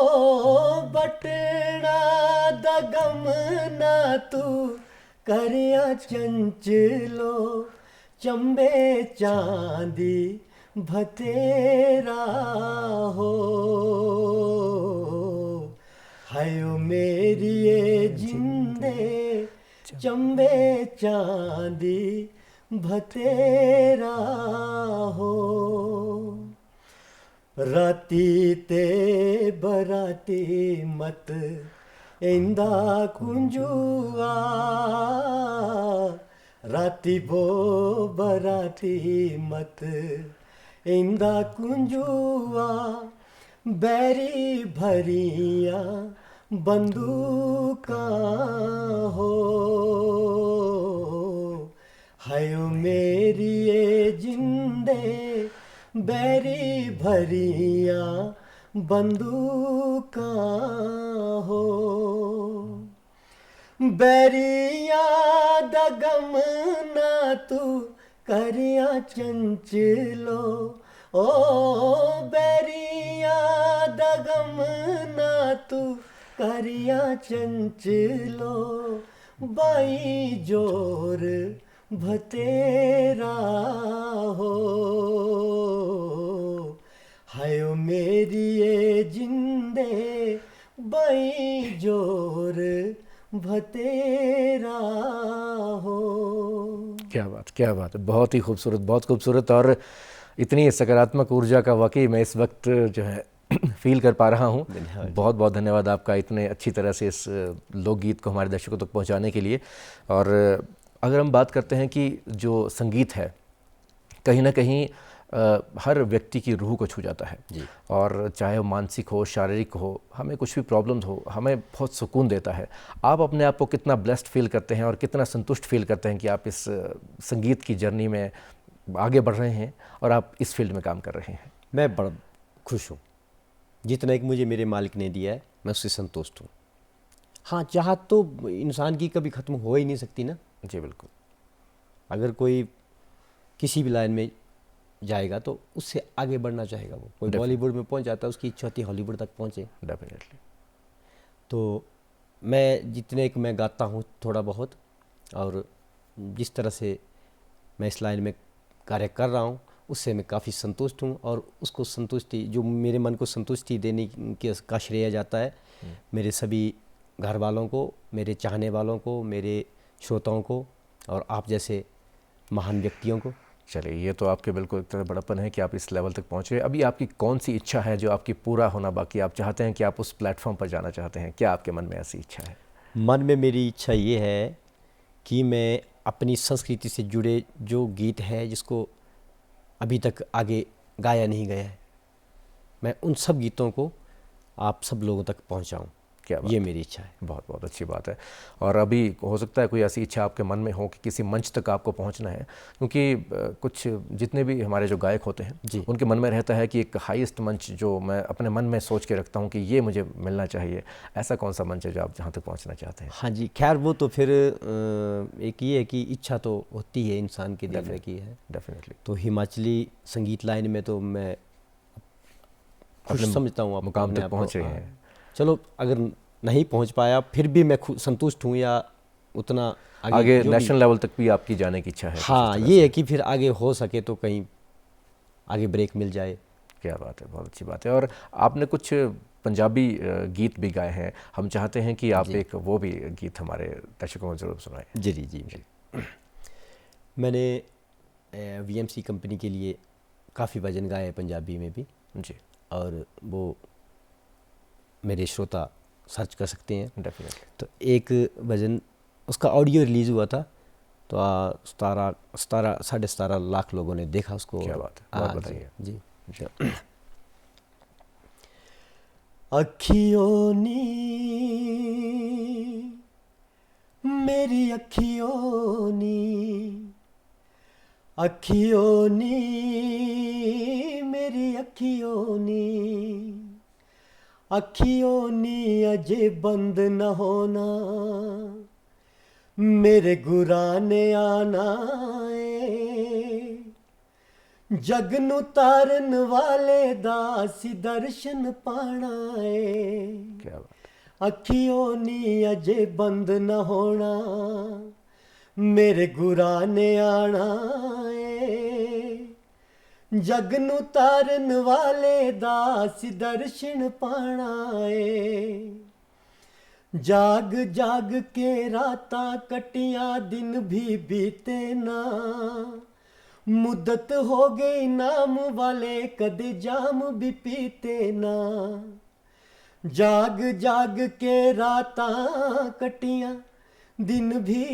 बटना दा गम ना तू करिया चंचलो चंबे चांदी भतेरा हो हायो मेरी ये जिंदे चंबे चांदी भतेरा हो राती ते बराती मत इंदा कुंजुआ राती बो बराती मत इंदा कुंजुआ बैरी भरिया बंदूका हो हायो मेरी ये जिंदे बैरी भरिया बंदूका हो बैरिया दा गम ना तू करिया चंचलो ओ बैरिया दा गम ना तू करिया चंचलो बाई जोर भतेरा हो हायो मेरी ये जिंदे बाई जोर भतेरा हो। क्या बात है, बहुत ही खूबसूरत, बहुत खूबसूरत। और इतनी सकारात्मक ऊर्जा का वाकई मैं इस वक्त जो है फील कर पा रहा हूँ। बहुत बहुत धन्यवाद आपका इतने अच्छी तरह से इस लोकगीत को हमारे दर्शकों तक पहुँचाने के लिए। और अगर हम बात करते हैं कि जो संगीत है कहीं ना कहीं हर व्यक्ति की रूह को छू जाता है जी। और चाहे वो मानसिक हो, शारीरिक हो, हमें कुछ भी प्रॉब्लम्स हो, हमें बहुत सुकून देता है। आप अपने आप को कितना ब्लेस्ड फील करते हैं और कितना संतुष्ट फील करते हैं कि आप इस संगीत की जर्नी में आगे बढ़ रहे हैं और आप इस फील्ड में काम कर रहे हैं? मैं बड़ा खुश हूँ। जितना एक मुझे मेरे मालिक ने दिया है मैं उससे संतुष्ट हूँ। हाँ, चाहत तो इंसान की कभी ख़त्म हो ही नहीं सकती ना। जी बिल्कुल। अगर कोई किसी भी लाइन में जाएगा तो उससे आगे बढ़ना चाहेगा। वो कोई बॉलीवुड में पहुंच जाता है, उसकी इच्छा होती है हॉलीवुड तक पहुंचे। डेफिनेटली। तो मैं जितने एक मैं गाता हूँ थोड़ा बहुत, और जिस तरह से मैं इस लाइन में कार्य कर रहा हूँ उससे मैं काफ़ी संतुष्ट हूँ। और उसको संतुष्टि, जो मेरे मन को संतुष्टि देने का श्रेय जाता है मेरे सभी घर वालों को, मेरे चाहने वालों को, मेरे श्रोताओं को और आप जैसे महान व्यक्तियों को। चलिए, ये तो आपके बिल्कुल एक तरह बड़प्पन है कि आप इस लेवल तक पहुँचे। अभी आपकी कौन सी इच्छा है जो आपकी पूरा होना बाकी, आप चाहते हैं कि आप उस प्लेटफॉर्म पर जाना चाहते हैं? क्या आपके मन में ऐसी इच्छा है? मन में मेरी इच्छा ये है कि मैं अपनी संस्कृति से जुड़े जो गीत है जिसको अभी तक आगे गाया नहीं गया है, मैं उन सब गीतों को आप सब लोगों तक पहुंचाऊं। क्या बात ये है। मेरी इच्छा है। बहुत बहुत अच्छी बात है। और अभी हो सकता है कोई ऐसी इच्छा आपके मन में हो कि किसी मंच तक आपको पहुंचना है, क्योंकि कुछ जितने भी हमारे जो गायक होते हैं जी। उनके मन में रहता है कि एक हाईएस्ट मंच जो मैं अपने मन में सोच के रखता हूं कि ये मुझे मिलना चाहिए। ऐसा कौन सा मंच है जो आप जहां तक पहुंचना चाहते हैं? हाँ जी, खैर वो तो फिर एक ये है कि इच्छा तो होती है इंसान के दिल में की है। डेफिनेटली। तो हिमाचली संगीत लाइन में तो मैं खुश अपने समझता हूँ मुकाम अपने तक आप को। पहुंचे हाँ। हैं। चलो, अगर नहीं पहुंच पाया फिर भी मैं संतुष्ट हूँ, या उतना आगे जो भी- नेशनल लेवल तक भी आपकी जाने की इच्छा है? हाँ, ये है कि फिर आगे हो सके तो कहीं आगे ब्रेक मिल जाए। क्या बात है, बहुत अच्छी बात है। और आपने कुछ पंजाबी गीत भी गाए हैं, हम चाहते हैं कि आप एक वो भी गीत हमारे दर्शकों को जरूर सुनाएं। जी जी जी जी। मैंने वीएमसी कंपनी के लिए काफ़ी भजन गाए हैं पंजाबी में भी, जी। और वो मेरे श्रोता सर्च कर सकते हैं। डेफिनेटली। तो एक भजन उसका ऑडियो रिलीज़ हुआ था, तो 17.5 लाख लोगों ने देखा उसको। क्या बात है, बहुत हाँ, बताइए। जी। अखियों नी मेरी अखियों नी, अखियों नी मेरी अखियों नी, अखियों नी अजे बंद न होना, मेरे गुराने आना है, जग नू तारन वाले दासी दर्शन पाना है। क्या बात। अखियों नी अजे बंद न होना, मेरे गुराने आना है, जग नू तारन वाले दासी दर्शन पाना है। जाग जाग के रातां कटियां दिन भी बीते ना, मुद्दत हो गई नाम वाले कदे जाम भी पीते ना। जाग जाग के रातां कटियां दिन भी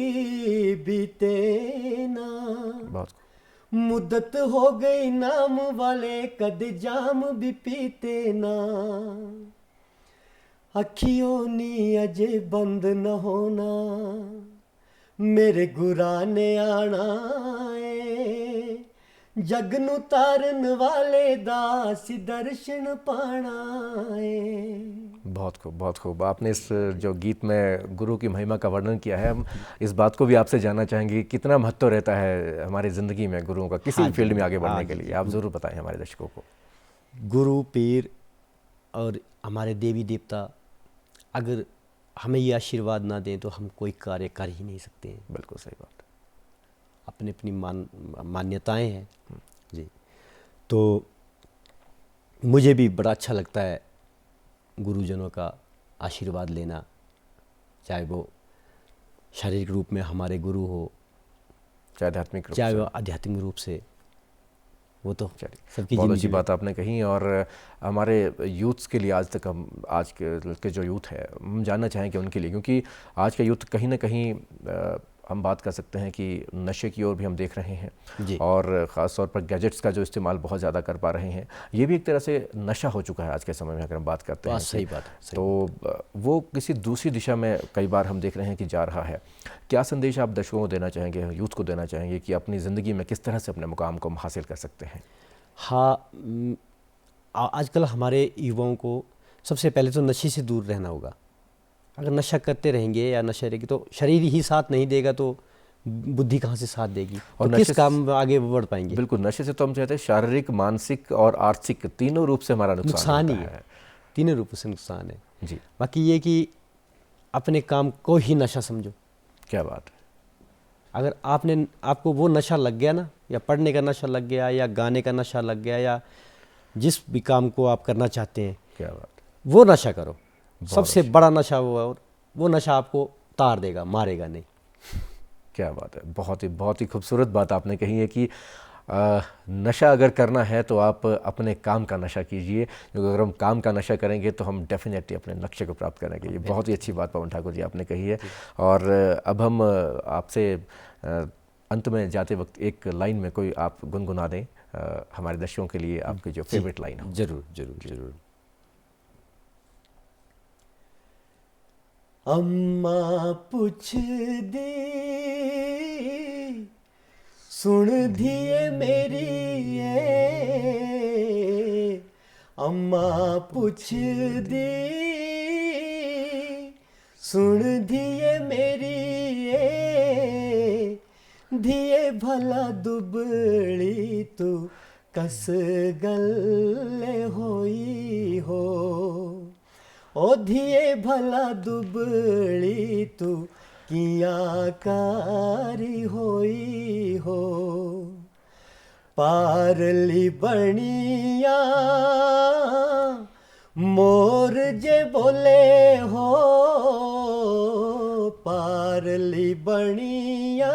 बीते ना, बहुत मुद्दत हो गई नाम वाले कदे जाम भी पीते ना। अखियों नी अजे बंद न होना, मेरे गुराने आना है, जग नू तारन वाले दासी दर्शन पाना है। बहुत खूब, बहुत खूब। आपने इस जो गीत में गुरु की महिमा का वर्णन किया है, हम इस बात को भी आपसे जानना चाहेंगे कि कितना महत्व रहता है हमारी ज़िंदगी में गुरुओं का, किसी भी फील्ड में आगे बढ़ने के लिए। आप ज़रूर बताएं हमारे दर्शकों को। गुरु, पीर और हमारे देवी देवता अगर हमें ये आशीर्वाद ना दें तो हम कोई कार्य कर ही नहीं सकते हैं। बिल्कुल सही बात। अपनी अपनी मान्यताएं हैं जी। तो मुझे भी बड़ा अच्छा लगता है गुरुजनों का आशीर्वाद लेना, चाहे वो शारीरिक रूप में हमारे गुरु हो, चाहे आध्यात्मिक रूप चाहे से। वो आध्यात्मिक रूप से, वो तो चलिए, सबकी बहुत जिंदगी अच्छी में। बात आपने कही। और हमारे यूथ्स के लिए आज तक आज के जो यूथ है, हम जानना चाहेंगे उनके लिए, क्योंकि आज का यूथ कहीं ना कहीं हम बात कर सकते हैं कि नशे की ओर भी हम देख रहे हैं, जी। और ख़ास तौर पर गैजेट्स का जो इस्तेमाल बहुत ज़्यादा कर पा रहे हैं। ये भी एक तरह से नशा हो चुका है आज के समय में, अगर हम बात करते हैं। सही बात है, सही तो वो किसी दूसरी दिशा में कई बार हम देख रहे हैं कि जा रहा है। क्या संदेश आप दर्शकों को देना चाहेंगे, यूथ को देना चाहेंगे कि अपनी ज़िंदगी में किस तरह से अपने मुकाम को हम हासिल कर सकते हैं? हाँ, आजकल हमारे युवाओं को सबसे पहले तो नशे से दूर रहना होगा। अगर नशा करते रहेंगे या नशा रहेगी तो शरीर ही साथ नहीं देगा तो बुद्धि कहाँ से साथ देगी, और तो किस नशे काम में आगे बढ़ पाएंगे। बिल्कुल, नशे से तो हम चाहते हैं शारीरिक, मानसिक और आर्थिक तीनों रूप से हमारा नुकसान ही होता है, तीनों रूप से नुकसान है जी। बाकी ये कि अपने काम को ही नशा समझो। क्या बात है। अगर आपको वो नशा लग गया ना, या पढ़ने का नशा लग गया, या गाने का नशा लग गया, या जिस भी काम को आप करना चाहते हैं, क्या बात है। वो नशा करो। सबसे बड़ा नशा वो है, और वो नशा आपको तार देगा, मारेगा नहीं। क्या बात है। बहुत ही खूबसूरत बात आपने कही है कि नशा अगर करना है तो आप अपने काम का नशा कीजिए, क्योंकि अगर हम काम का नशा करेंगे तो हम डेफिनेटली अपने लक्ष्य को प्राप्त करेंगे। ये बहुत ही अच्छी बात पवन ठाकुर जी आपने कही है। और अब हम आपसे अंत में जाते वक्त एक लाइन में कोई आप गुनगुना दें हमारे दर्शकों के लिए, आपकी जो फेवरेट लाइन हो। जरूर जरूर जरूर। अम्मा पुछ दी सुन दिए मेरी अम्मा पुछ दी सुन दिए मेरी दिए भला दुबड़ी तू कस गले होई हो, ओ धिए भला दुबड़ी तू किया कारी होई हो। पारली बनिया मोर जे बोले हो, पारली बनिया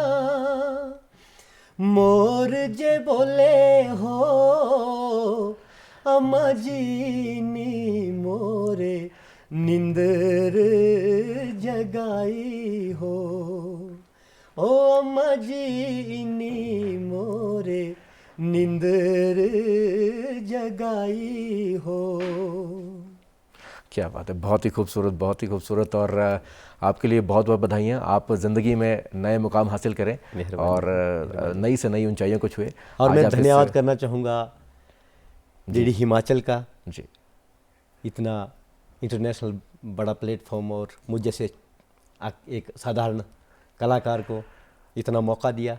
मोर जे बोले हो, अम्मा जी नी मोरे निंदर जगाई हो ओ अम्मा जी इनी मोरे निंदर जगाई हो। क्या बात है, बहुत ही खूबसूरत, बहुत ही खूबसूरत। और आपके लिए बहुत बहुत बधाइयाँ। आप ज़िंदगी में नए मुकाम हासिल करें और नई से नई ऊंचाइयों को छुए। और आज मैं आप धन्यवाद करना चाहूँगा डीडी हिमाचल का, जी इतना इंटरनेशनल बड़ा प्लेटफॉर्म और मुझ जैसे एक साधारण कलाकार को इतना मौका दिया,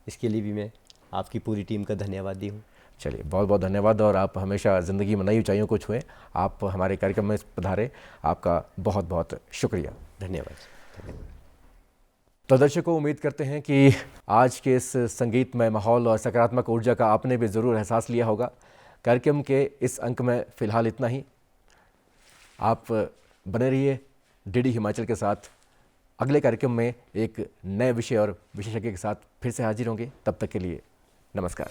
इसके लिए भी मैं आपकी पूरी टीम का धन्यवादी हूँ। चलिए, बहुत बहुत धन्यवाद। और आप हमेशा ज़िंदगी में नई ऊंचाइयों को छुएं। आप हमारे कार्यक्रम में पधारे, आपका बहुत बहुत शुक्रिया। धन्यवाद। तो दर्शकों, उम्मीद करते हैं कि आज के इस संगीतमय माहौल और सकारात्मक ऊर्जा का आपने भी ज़रूर एहसास लिया होगा। कार्यक्रम के इस अंक में फ़िलहाल इतना ही। आप बने रहिए डीडी हिमाचल के साथ। अगले कार्यक्रम में एक नए विषय और विशेषज्ञ के साथ फिर से हाजिर होंगे। तब तक के लिए नमस्कार।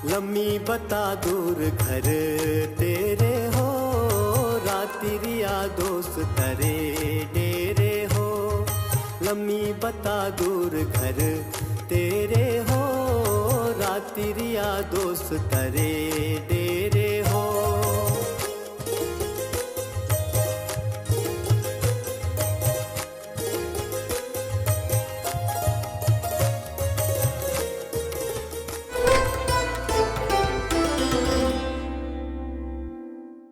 लम्मी बता दूर घर तेरे हो राति रिया दोस्त तरे डेरे हो। लम्मी बता दूर घर तेरे हो राति रिया दोस्त तरे डेरे